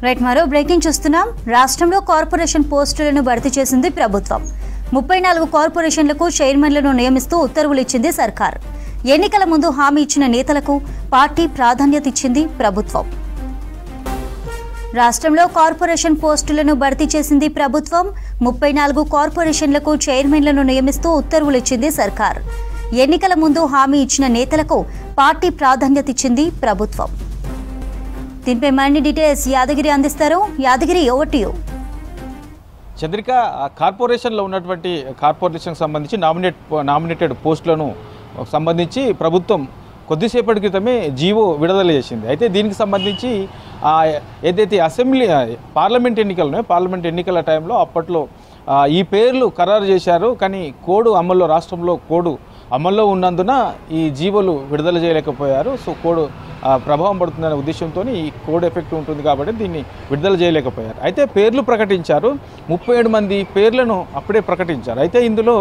Right మరో breaking చూస్తున్నాం. రాష్ట్రంలో కార్పొరేషన్ పోస్టులను భర్తీ చేసింది ప్రభుత్వం. 34 కార్పొరేషన్లకు చైర్మన్లను నియమిస్తూ ఉత్తర్వులు ఇచ్చింది సర్కార్. ఎన్నికల ముందు హామీ ఇచ్చిన నేతలకు పార్టీ ప్రాధాన్యత ఇచ్చింది ప్రభుత్వం. రాష్ట్రంలో కార్పొరేషన్ పోస్టులను భర్తీ చేసింది ప్రభుత్వం. 34 కార్పొరేషన్లకు చైర్మన్లను నియమిస్తూ ఉత్తర్వులు ఇచ్చింది సర్కార్. ఎన్నికల ముందు హామీ ఇచ్చిన నేతలకు పార్టీ ప్రాధాన్యత ఇచ్చింది ప్రభుత్వం. దీనిపై మరిన్ని డీటెయిల్స్ యాదగిరి అందిస్తారు. Yadagiri, over to you. Chandrika, కార్పొరేషన్లో ఉన్నటువంటి కార్పొరేషన్కి సంబంధించి నామినేటెడ్ పోస్టులను సంబంధించి ప్రభుత్వం కొద్దిసేపటి క్రితమే జీవో విడుదల చేసింది. అయితే దీనికి సంబంధించి ఏదైతే పార్లమెంట్ ఎన్నికలు ఉన్నాయో పార్లమెంట్ ఎన్నికల టైంలో అప్పట్లో ఈ పేర్లు ఖరారు చేశారు. కానీ రాష్ట్రంలో కోడ్ అమల్లో ఉన్నందున ఈ జీవోలు విడుదల చేయలేకపోయారు. సో కోడ్ ప్రభావం పడుతుందనే ఉద్దేశంతో ఈ కోడ్ ఎఫెక్ట్ ఉంటుంది కాబట్టి దీన్ని విడుదల చేయలేకపోయారు. అయితే పేర్లు ప్రకటించారు. 37 మంది పేర్లను అప్పుడే ప్రకటించారు. అయితే ఇందులో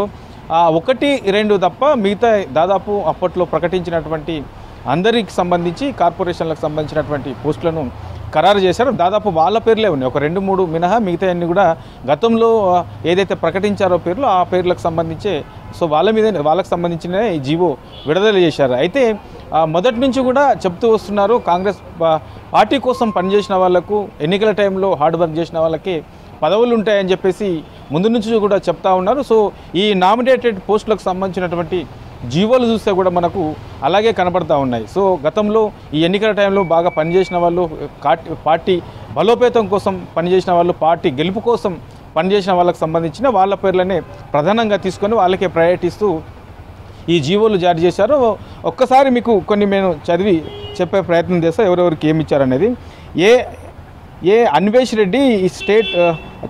1-2 తప్ప మిగతా దాదాపు అప్పట్లో ప్రకటించినటువంటి అందరికి సంబంధించి కార్పొరేషన్లకు సంబంధించినటువంటి పోస్టులను ఖరారు చేశారు. దాదాపు వాళ్ళ పేర్లే ఉన్నాయి. 1-2-3 మినహా మిగతా అన్ని కూడా గతంలో ఏదైతే ప్రకటించారో పేర్లు ఆ పేర్లకు సంబంధించే సో వాళ్ళకి సంబంధించిన ఈ జీవో విడుదల చేశారు. అయితే మొదటి నుంచి కూడా చెప్తూ వస్తున్నారు, కాంగ్రెస్ పార్టీ కోసం పనిచేసిన వాళ్లకు ఎన్నికల టైంలో హార్డ్ వర్క్ చేసిన వాళ్ళకి పదవులు ఉంటాయని చెప్పేసి ముందు నుంచి కూడా చెప్తా ఉన్నారు. సో ఈ నామినేటెడ్ పోస్టులకు సంబంధించినటువంటి జీవోలు చూస్తే కూడా మనకు అలాగే కనబడతా ఉన్నాయి. సో గతంలో ఈ ఎన్నికల టైంలో బాగా పనిచేసిన వాళ్ళు, పార్టీ బలోపేతం కోసం పనిచేసిన వాళ్ళు, పార్టీ గెలుపు కోసం పనిచేసిన వాళ్ళకి సంబంధించిన వాళ్ళ పేర్లనే ప్రధానంగా తీసుకొని వాళ్ళకే ప్రయారిటీ ఇస్తూ ఈ జీవోలు జారీ చేశారు. ఒక్కసారి మీకు కొన్ని నేను చదివి చెప్పే ప్రయత్నం చేస్తా ఎవరెవరికి ఏమి ఇచ్చారనేది. అన్వేష్ రెడ్డి ఈ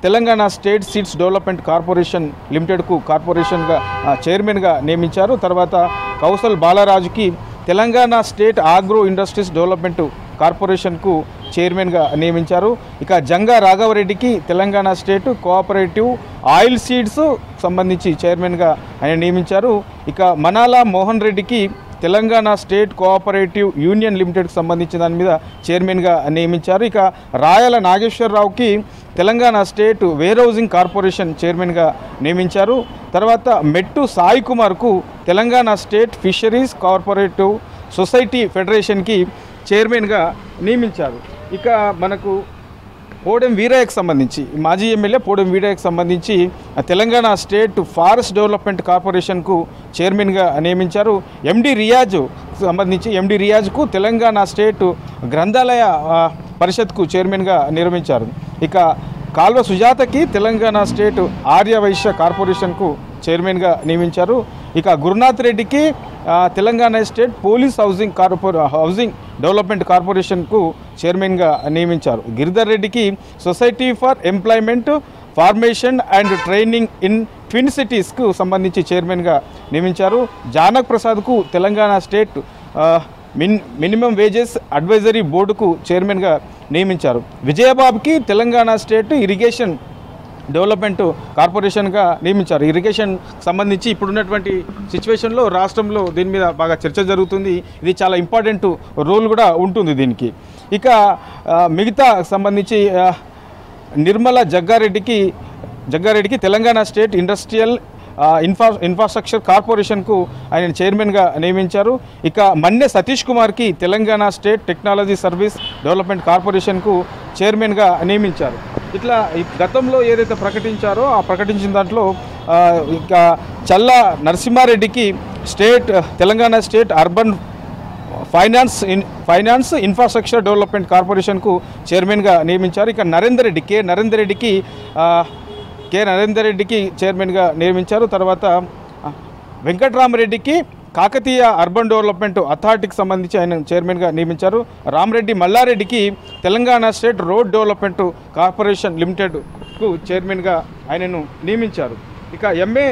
Telangana state seeds development corporation లిమిటెడ్కు కార్పొరేషన్గా చైర్మన్గా నియమించారు. తర్వాత కౌశల్ బాలరాజుకి Telangana state agro industries development కార్పొరేషన్కు చైర్మన్గా నియమించారు. ఇక జంగా రాఘవరెడ్డికి Telangana state cooperative oil seeds సంబంధించి చైర్మన్గా ఆయన నియమించారు. ఇక మనాలా మోహన్ రెడ్డికి తెలంగాణ స్టేట్ కోఆపరేటివ్ యూనియన్ లిమిటెడ్కి సంబంధించిన దాని మీద చైర్మన్గా నియమించారు. ఇక రాయల నాగేశ్వరరావుకి Telangana state warehousing corporation చైర్మన్గా నియమించారు. తర్వాత మెట్టు సాయి కుమార్కు Telangana state fisheries cooperative society ఫెడరేషన్కి చైర్మన్గా నియమించారు. ఇక మనకు పోడెం వీరయ్యకు సంబంధించి మాజీ ఎమ్మెల్యే పోడెం వీరయ్యకు సంబంధించి తెలంగాణ స్టేట్ ఫారెస్ట్ డెవలప్మెంట్ కార్పొరేషన్కు చైర్మన్గా నియమించారు. ఎండి రియాజ్కు తెలంగాణ స్టేట్ గ్రంథాలయ పరిషత్కు చైర్మన్గా నియమించారు. ఇక కాల్వ సుజాతకి తెలంగాణ స్టేట్ ఆర్యవైశ్య కార్పొరేషన్కు చైర్మన్గా నియమించారు. ఇక గురునాథ్ రెడ్డికి Telangana state police housing development కార్పొరేషన్కు చైర్మన్గా నియమించారు. గిరిధర్ రెడ్డికి society for employment formation and training in twin సిటీస్కు సంబంధించి చైర్మన్గా నియమించారు. జానక్ ప్రసాద్కు Telangana state minimum wages advisory బోర్డుకు చైర్మన్గా నియమించారు. విజయబాబుకి తెలంగాణ స్టేట్ ఇరిగేషన్ డెవలప్మెంట్ కార్పొరేషన్గా నియమించారు. ఇరిగేషన్ సంబంధించి ఇప్పుడున్నటువంటి సిచ్యువేషన్లో రాష్ట్రంలో దీని మీద బాగా చర్చ జరుగుతుంది. ఇది చాలా ఇంపార్టెంట్ రోల్ కూడా ఉంటుంది దీనికి. ఇక మిగతా సంబంధించి నిర్మల జగ్గారెడ్డికి తెలంగాణ స్టేట్ ఇండస్ట్రియల్ ఇన్ఫ్రాస్ట్రక్చర్ కార్పొరేషన్కు ఆయన చైర్మన్గా నియమించారు. ఇక మన్నె సతీష్ కుమార్కి Telangana state technology service development కార్పొరేషన్కు చైర్మన్గా నియమించారు. ఇట్లా గతంలో ఏదైతే ప్రకటించారో ఆ ప్రకటించిన దాంట్లో ఇక చల్లా నరసింహారెడ్డికి Telangana state urban finance infrastructure development కార్పొరేషన్కు చైర్మన్గా నియమించారు. ఇక నరేందర్ రెడ్డికి చైర్మన్గా నియమించారు. తర్వాత వెంకట్రామరెడ్డికి కాకతీయ అర్బన్ డెవలప్మెంట్ అథారిటీకి సంబంధించి ఆయన చైర్మన్గా నియమించారు. రామరెడ్డి మల్లారెడ్డికి Telangana state road development corporation లిమిటెడ్కు చైర్మన్గా ఆయనను నియమించారు. ఇక ఎంఏ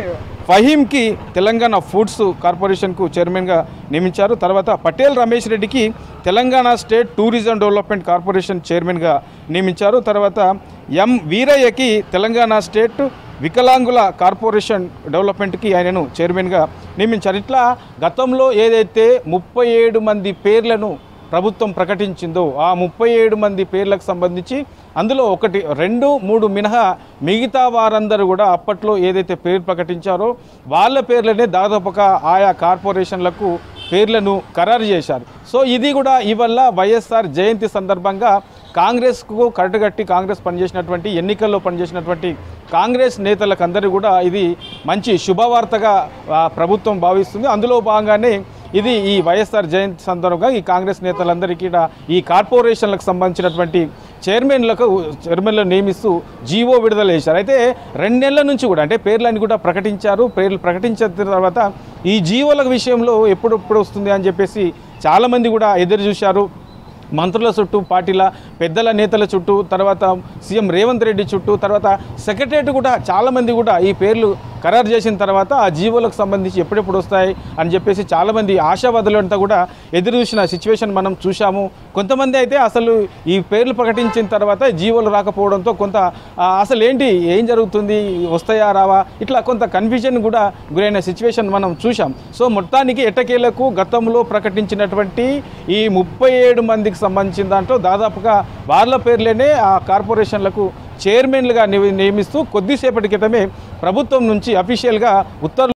ఫహీంకి తెలంగాణ ఫుడ్స్ కార్పొరేషన్కు చైర్మన్గా నియమించారు. తర్వాత పటేల్ రమేష్ రెడ్డికి Telangana state tourism development corporation చైర్మన్గా నియమించారు. తర్వాత ఎం వీరయ్యకి తెలంగాణ స్టేట్ వికలాంగుల కార్పొరేషన్ డెవలప్మెంట్కి ఆయనను చైర్మన్గా నియమించారు. ఇట్లా గతంలో ఏదైతే 37 మంది పేర్లను ప్రభుత్వం ప్రకటించిందో ఆ 37 మంది పేర్లకు సంబంధించి అందులో 1, 2, 3 మినహా మిగతా వారందరూ కూడా అప్పట్లో ఏదైతే పేరు ప్రకటించారో వాళ్ళ పేర్లనే దాదాపుగా ఆయా కార్పొరేషన్లకు పేర్లను ఖరారు చేశారు. సో ఇది కూడా ఇవల్ల వైఎస్ఆర్ జయంతి సందర్భంగా కాంగ్రెస్కు కట్టుగట్టి కాంగ్రెస్ పనిచేసినటువంటి ఎన్నికల్లో పనిచేసినటువంటి కాంగ్రెస్ నేతలకు అందరూ కూడా ఇది మంచి శుభవార్తగా ప్రభుత్వం భావిస్తుంది. అందులో భాగంగానే ఇది ఈ వైఎస్ఆర్ జయంతి సందర్భంగా ఈ కాంగ్రెస్ నేతలందరికీ ఈ కార్పొరేషన్లకు సంబంధించినటువంటి చైర్మన్లను నియమిస్తూ జీవో విడుదల చేశారు. అయితే 2 నెలల నుంచి కూడా అంటే పేర్లన్నీ కూడా ప్రకటించారు. పేర్లు ప్రకటించిన తర్వాత ఈ జీవోల విషయంలో ఎప్పుడెప్పుడు వస్తుంది అని చెప్పేసి చాలామంది కూడా ఎదురు చూశారు. మంత్రుల చుట్టూ, పార్టీల పెద్దల నేతల చుట్టూ, తర్వాత సీఎం రేవంత్ రెడ్డి చుట్టూ, తర్వాత సెక్రటరియట్ కూడా చాలామంది కూడా ఈ పేర్లు ఖరారు చేసిన తర్వాత ఆ జీవోలకు సంబంధించి ఎప్పుడెప్పుడు వస్తాయి అని చెప్పేసి చాలామంది ఆశావాదులంతా కూడా ఎదురు చూసిన సిచ్యువేషన్ మనం చూసాము. కొంతమంది అయితే అసలు ఈ పేర్లు ప్రకటించిన తర్వాత జీవోలు రాకపోవడంతో కొంత అసలు ఏం జరుగుతుంది, వస్తాయా రావా, ఇట్లా కొంత కన్ఫ్యూజన్ కూడా గురైన సిచ్యువేషన్ మనం చూసాం. సో మొత్తానికి ఎట్టకేలకు గతంలో ప్రకటించినటువంటి ఈ 37 మందికి సంబంధించిన దాంట్లో దాదాపుగా వాళ్ళ పేర్లేనే ఆ కార్పొరేషన్లకు చైర్మన్లుగా నియమిస్తూ కొద్దిసేపటి క్రితమే ప్రభుత్వం నుంచి అఫీషియల్గా ఉత్తర్వులు